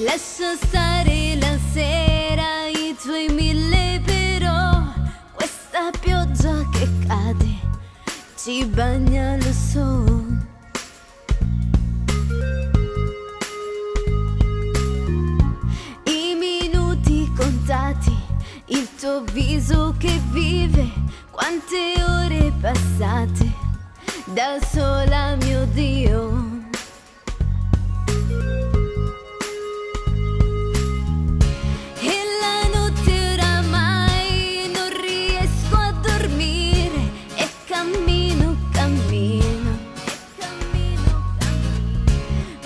Lascia stare la sera, i tuoi mille però, questa pioggia che cade ci bagna, lo so. I minuti contati, il tuo viso che vive, quante ore passate da sola, mio Dio.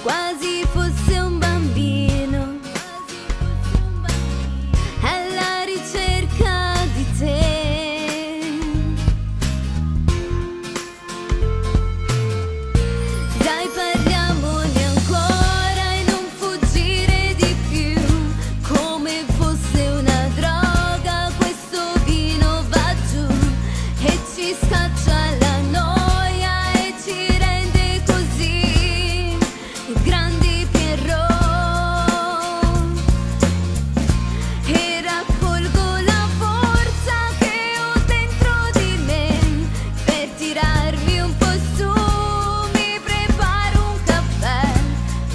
Quasi fosse un bambino, alla ricerca di te. Dai, parliamone ancora e non fuggire di più, come fosse una droga questo vino va giù e ci scaccia la noia e ci rende così grandi Pierrot, e raccolgo la forza che ho dentro di me per tirarmi un po' su. Mi preparo un caffè,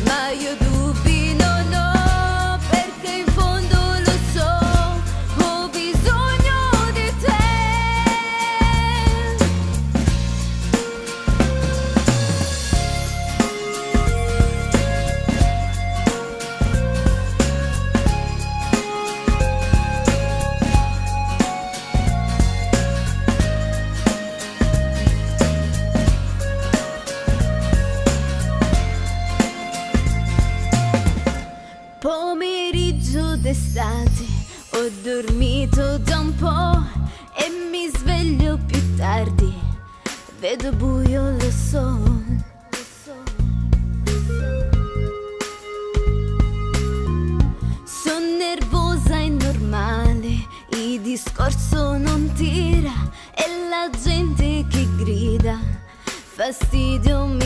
ma io dubbi non ho, perché in fondo lo so, ho bisogno di te. Pomeriggio d'estate, ho dormito da un po' e mi sveglio più tardi, vedo buio, lo so. Sono nervosa, è normale, il discorso non tira e la gente che grida fastidio mi